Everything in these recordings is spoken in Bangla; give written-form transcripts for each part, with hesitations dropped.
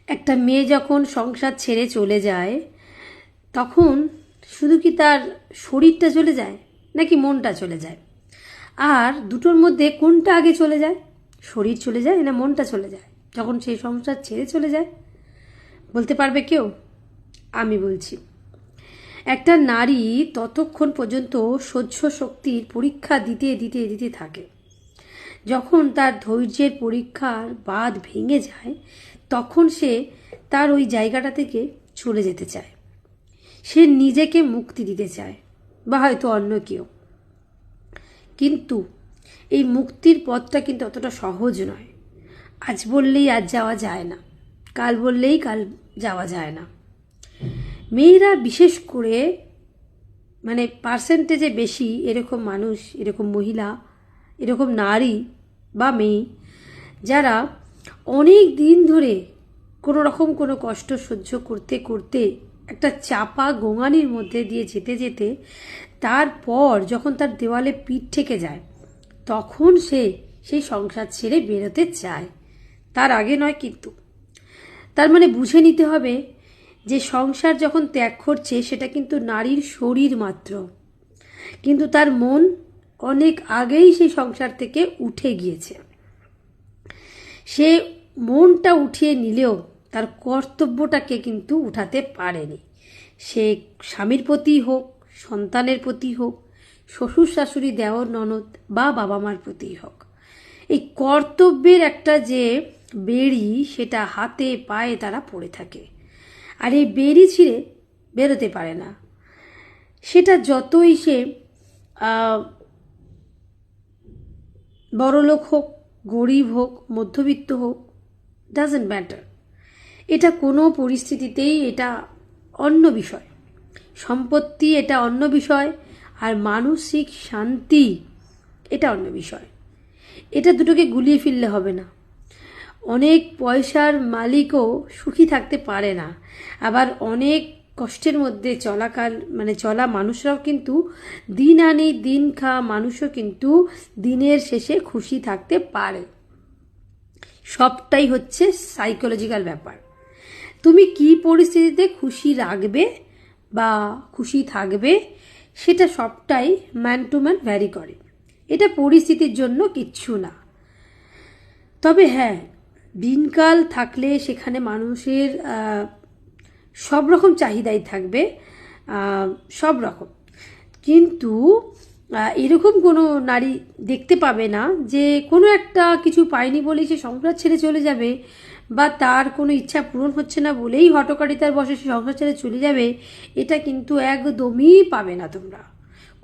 একটা মেয়ে যখন সংসার ছেড়ে চলে যায় তখন শুধু কি তার শরীরটা চলে যায় নাকি মনটা চলে যায়? আর দুটোর মধ্যে কোনটা আগে চলে যায়? শরীর চলে যায় না মনটা চলে যায় যখন সেই সংসার ছেড়ে চলে যায়? বলতে পারবে কেউ? আমি বলছি। একটা নারী ততক্ষণ পর্যন্ত সহ্য শক্তির পরীক্ষা দিতে দিতে দিতে থাকে। যখন তার ধৈর্যের পরীক্ষার বাঁধ ভেঙে যায় তখন সে তার ওই জায়গাটা থেকে চলে যেতে চায়। সে নিজেকে মুক্তি দিতে চায়, বা হয়তো অন্য কেউ। কিন্তু এই মুক্তির পথটা কিন্তু অতটা সহজ নয়। আজ বললেই আজ যাওয়া যায় না, কাল বললেই কাল যাওয়া যায় না। মেয়েরা বিশেষ করে মানে পার্সেন্টেজে বেশি এরকম মানুষ, এরকম মহিলা, এরকম নারী বা মেয়ে যারা অনেক দিন ধরে কোনো রকম কোনো কষ্ট সহ্য করতে করতে একটা চাপা গোঙানির মধ্যে দিয়ে যেতে যেতে তারপর যখন তার দেওয়ালে পিঠ ঠেকে যায় তখন সে সেই সংসার ছেড়ে বেরোতে চায়। তার আগে নয় কিন্তু। তার মানে বুঝে নিতে হবে যে সংসার যখন ত্যাগ করছে সেটা কিন্তু নারীর শরীর মাত্র, কিন্তু তার মন অনেক আগেই সেই সংসার থেকে উঠে গিয়েছে। সে মনটা উঠিয়ে নিলেও তার কর্তব্যটাকে কিন্তু উঠাতে পারেনি। সে স্বামীর প্রতি হোক, সন্তানের প্রতি হোক, শ্বশুর শাশুড়ি দেওর ননদ বা বাবা মার প্রতি হোক, এই কর্তব্যের একটা যে বেড়ি সেটা হাতে পায়ে তারা পড়ে থাকে। আর এই বেড়ি ছিঁড়ে বেরোতে পারে না। সেটা যতই সে বড়লোক হোক, গরিব হোক, মধ্যবিত্ত হোক, ডাজন্ট ম্যাটার। এটা কোনো পরিস্থিতিতেই এটা অন্য বিষয়। সম্পত্তি এটা অন্য বিষয়, আর মানসিক শান্তি এটা অন্য বিষয়। এটা দুটোকে গুলিয়ে ফেললে হবে না। অনেক পয়সার মালিকও সুখী থাকতে পারে না, আবার অনেক কষ্টের মধ্যে চলা মানুষরাও কিন্তু দিন আনি দিন খাওয়া মানুষও কিন্তু দিনের শেষে খুশি থাকতে পারে। সবটাই হচ্ছে সাইকোলজিক্যাল ব্যাপার। তুমি কি পরিস্থিতিতে খুশি রাখবে বা খুশি থাকবে সেটা সবটাই ম্যান টু ম্যান ভ্যারি করে। এটা পরিস্থিতির জন্য কিচ্ছু না। তবে হ্যাঁ, দিনকাল থাকলে সেখানে মানুষের সব রকম চাহিদাই থাকবে, সব রকম। কিন্তু এরকম কোনো নারী দেখতে পাবে না যে কোনো একটা কিছু পায়নি বলেই সে সংসার ছেড়ে চলে যাবে, বা তার কোনো ইচ্ছা পূরণ হচ্ছে না বলেই হঠকারিতার বসে সে সংসার ছেড়ে চলে যাবে। এটা কিন্তু একদমই পাবে না তোমরা।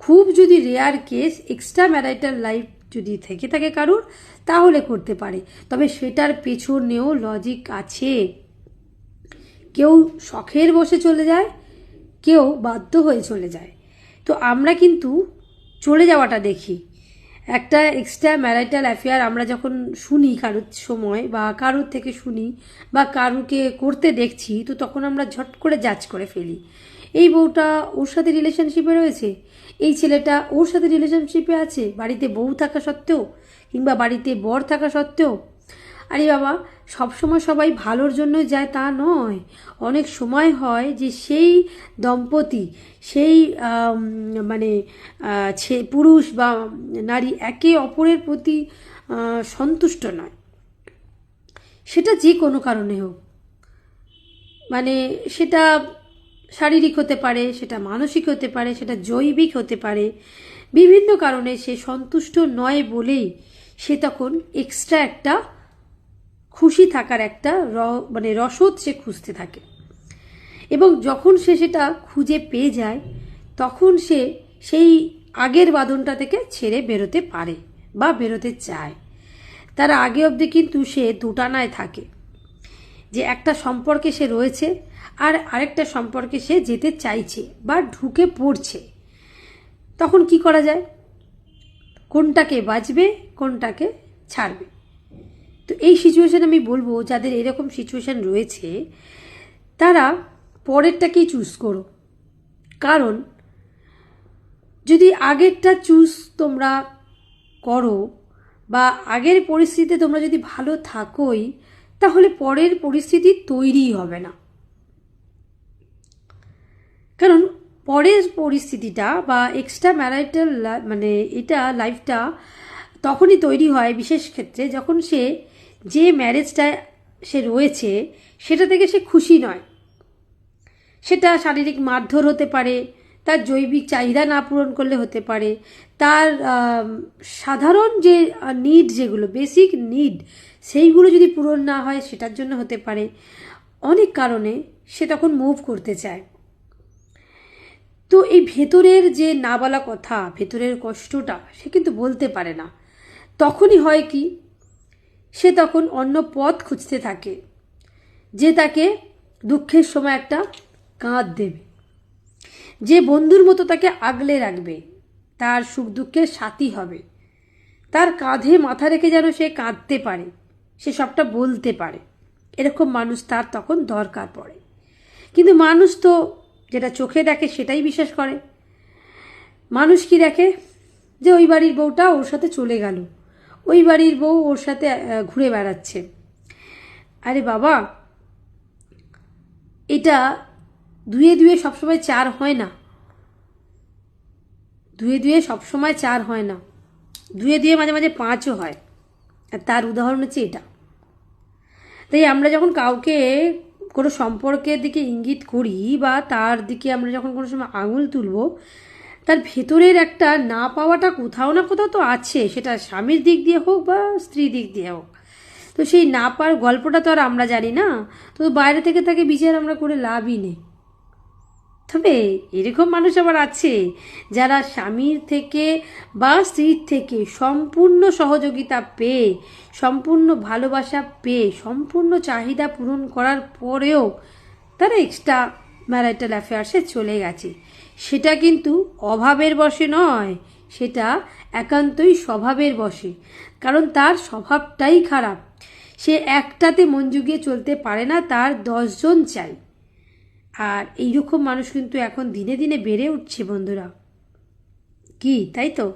খুব যদি rare case extra marital life যদি থেকে থাকে কারুর, তাহলে করতে পারে। তবে সেটার পেছনেও লজিক আছে। কেউ শখের বসে চলে যায়, কেউ বাধ্য হয়ে চলে যায়। তো আমরা কিন্তু চলে যাওয়াটা দেখি। একটা এক্সট্রা ম্যারিটাল অ্যাফেয়ার আমরা যখন শুনি কারুর সময়, বা কারুর থেকে শুনি, বা কারুকে করতে দেখছি, তো তখন আমরা ঝট করে জাজ করে ফেলি। এই বউটা ওর সাথে রিলেশনশিপে রয়েছে, এই ছেলেটা ওর সাথে রিলেশনশিপে আছে, বাড়িতে বউ থাকা সত্ত্বেও কিংবা বাড়িতে বর থাকা সত্ত্বেও। আরে বাবা, সবসময় সবাই ভালোর জন্য যায় তা নয়। অনেক সময় হয় যে সেই দম্পতি, সেই মানে পুরুষ বা নারী একে অপরের প্রতি সন্তুষ্ট নয়। সেটা যে কোনো কারণে হোক, মানে সেটা শারীরিক হতে পারে, সেটা মানসিক হতে পারে, সেটা জৈবিক হতে পারে। বিভিন্ন কারণে সে সন্তুষ্ট নয় বলেই সে তখন এক্সট্রা একটা খুশি থাকার একটা রসদ সে খুঁজতে থাকে। এবং যখন সে সেটা খুঁজে পেয়ে যায় তখন সে সেই আগের বাঁধনটা থেকে ছেড়ে বেরোতে পারে বা বেরোতে চায়। তার আগে অবধি কিন্তু সে দুটানায় থাকে, যে একটা সম্পর্কে সে রয়েছে আর আরেকটা সম্পর্কে সে যেতে চাইছে বা ঢুকে পড়ছে। তখন কি করা যায়? কোনটাকে বাঁচবে, কোনটাকে ছাড়বে? তো এই সিচুয়েশন আমি বলবো, যাদের এরকম সিচুয়েশন রয়েছে তারা পরেরটাকেই চুজ করো। কারণ যদি আগেরটা চুজ তোমরা করো বা আগের পরিস্থিতিতে তোমরা যদি ভালো থাকোই, তাহলে পরের পরিস্থিতি তৈরিই হবে না। কারণ পরের পরিস্থিতিটা বা এক্সট্রা ম্যারিটাল মানে এটা লাইফটা তখনই তৈরি হয় বিশেষ ক্ষেত্রে যখন সে যে ম্যারেজটায় সে রয়েছে সেটা থেকে সে খুশি নয়। সেটা শারীরিক মারধর হতে পারে, তার জৈবিক চাহিদা না পূরণ করলে হতে পারে, তার সাধারণ যে নিড, যেগুলো বেসিক নিড, সেইগুলো যদি পূরণ না হয় সেটার জন্য হতে পারে। অনেক কারণে সে তখন মুভ করতে চায়। তো এই ভেতরের যে না বলা কথা, ভেতরের কষ্টটা সে কিন্তু বলতে পারে না। তখনই হয় কি, সে তখন অন্য পথ খুঁজতে থাকে যে তাকে দুঃখের সময় একটা কাঁধ দেবে, যে বন্ধুর মতো তাকে আগলে রাখবে, তার সুখ দুঃখের সাথী হবে, তার কাঁধে মাথা রেখে যেন সে কাঁদতে পারে, সে সবটা বলতে পারে। এরকম মানুষ তার তখন দরকার পড়ে। কিন্তু মানুষ তো যেটা চোখে দেখে সেটাই বিশ্বাস করে। মানুষ কি দেখে, যে ওই বাড়ির বউটা ওর সাথে চলে গেল, ওই বাড়ির বউ ওর সাথে ঘুরে বেড়াচ্ছে। আরে বাবা, এটা দুয়ে দুয়ে সবসময় চার হয় না। দুয়ে দুয়ে সবসময় চার হয় না, দুয়ে দুয়ে মাঝে মাঝে পাঁচও হয়। আর তার উদাহরণ হচ্ছে এটা। তাই আমরা যখন কাউকে কোনো সম্পর্কের দিকে ইঙ্গিত করি বা তার দিকে আমরা যখন কোনো সময় আঙুল তুলব, তার ভেতরের একটা না পাওয়াটা কোথাও না কোথাও তো আছে, সেটা স্বামীর দিক দিয়ে হোক বা স্ত্রীর দিক দিয়ে হোক। তো সেই না পাওয়ার গল্পটা তো আর আমরা জানি না, তো বাইরে থেকে তাকে বিচার আমরা করে লাভই নেই। তবে এরকম মানুষ আবার আছে যারা স্বামীর থেকে বা স্ত্রীর থেকে সম্পূর্ণ সহযোগিতা পেয়ে, সম্পূর্ণ ভালোবাসা পেয়ে, সম্পূর্ণ চাহিদা পূরণ করার পরেও তারা এক্সট্রা ম্যারিটাল অ্যাফেয়ার্সে চলে গেছে। সেটা কিন্তু অভাবের বশে নয়, সেটা একান্তই স্বভাবের বশে। কারণ তার স্বভাবটাই খারাপ, সে একটাতে মন জুগিয়ে চলতে পারে না, তার 10 জন চাই। আর এইরকম মানুষ কিন্তু এখন দিনে দিনে বেড়ে উঠছে বন্ধুরা, কি তাই তো?